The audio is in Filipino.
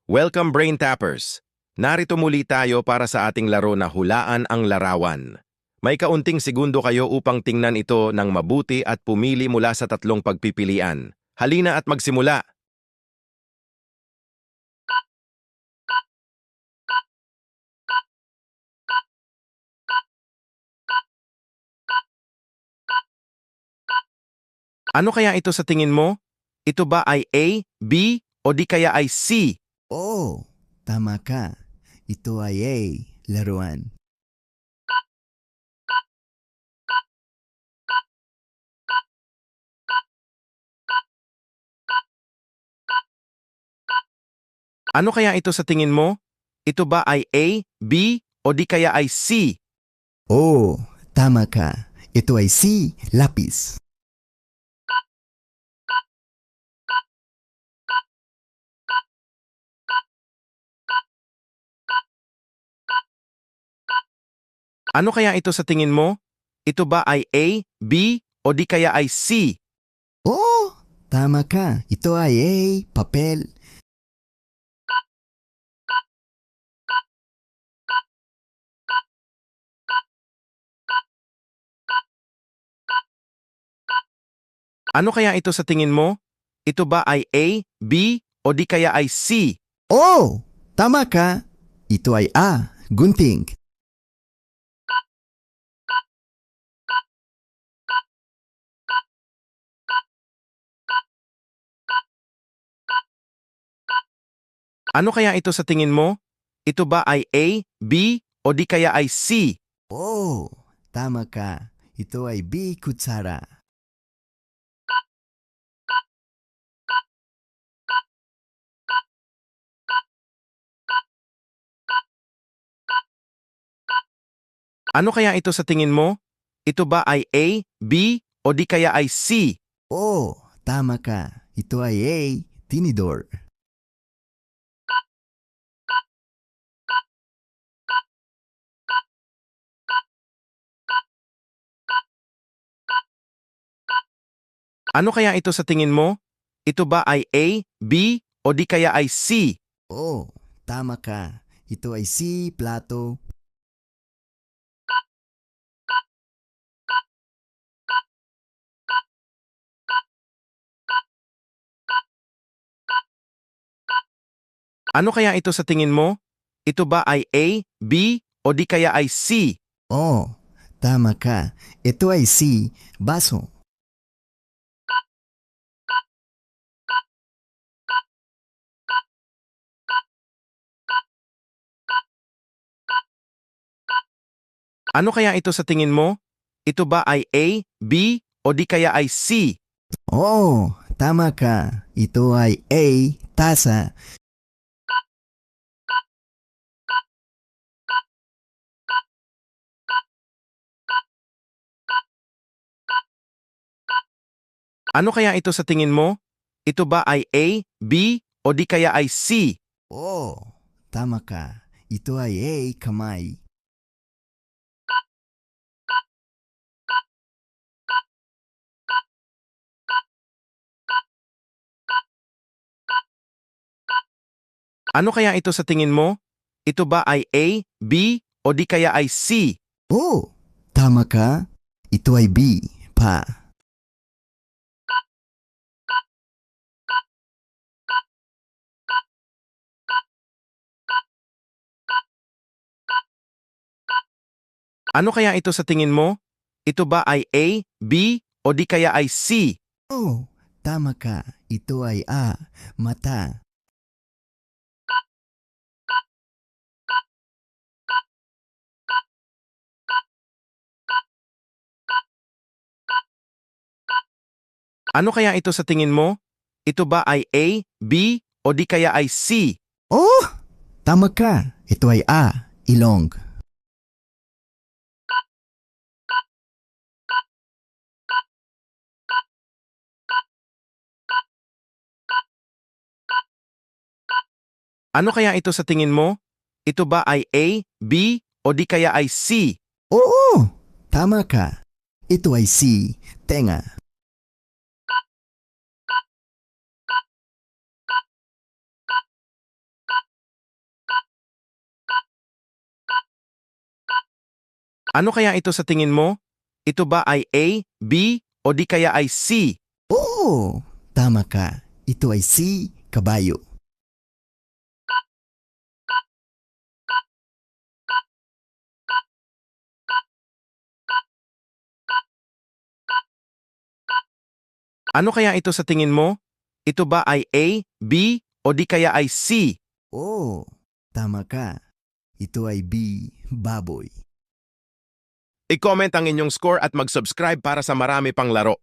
Welcome Brain Tappers! Narito muli tayo para sa ating laro na hulaan ang larawan. May kaunting segundo kayo upang tingnan ito ng mabuti at pumili mula sa tatlong pagpipilian. Halina at magsimula! Ano kaya ito sa tingin mo? Ito ba ay A, B, o di kaya ay C? Oh, tama ka. Ito ay A, laruan. Ano kaya ito sa tingin mo? Ito ba ay A, B, o di kaya ay C? Oh, tama ka. Ito ay C, lapis. Ano kaya ito sa tingin mo? Ito ba ay A, B, o di kaya ay C? Oh, tama ka. Ito ay A, papel. Ano kaya ito sa tingin mo? Ito ba ay A, B, o di kaya ay C? Oh, tama ka. Ito ay A, gunting. Ano kaya ito sa tingin mo? Ito ba ay A, B, o di kaya ay C? Oh, tama ka. Ito ay B, kutsara. Ano kaya ito sa tingin mo? Ito ba ay A, B, o di kaya ay C? Oh, tama ka. Ito ay A, tinidor. Ano kaya ito sa tingin mo? Ito ba ay A, B, o di kaya ay C? Oh, tama ka. Ito ay C, plato. Ano kaya ito sa tingin mo? Ito ba ay A, B, o di kaya ay C? Oh, tama ka. Ito ay C, baso. Ano kaya ito sa tingin mo? Ito ba ay A, B, o di kaya ay C? Oh, tama ka. Ito ay A, tasa. Ano kaya ito sa tingin mo? Ito ba ay A, B, o di kaya ay C? Oh, tama ka. Ito ay A, kamay. Ano kaya ito sa tingin mo? Ito ba ay A, B, o di kaya ay C? Oh, tama ka. Ito ay B, pa. Ano kaya ito sa tingin mo? Ito ba ay A, B, o di kaya ay C? Oh, tama ka. Ito ay A, mata. Ano kaya ito sa tingin mo? Ito ba ay A, B, o di kaya ay C? Oh, tama ka. Ito ay A, ilong. Ano kaya ito sa tingin mo? Ito ba ay A, B, o di kaya ay C? Oo, tama ka. Ito ay C, tenga. Ano kaya ito sa tingin mo? Ito ba ay A, B, o di kaya ay C? Oo, tama ka. Ito ay C, kabayo. Ano kaya ito sa tingin mo? Ito ba ay A, B, o di kaya ay C? Oo, tama ka. Ito ay B, baboy. I-comment ang inyong score at mag-subscribe para sa marami pang laro.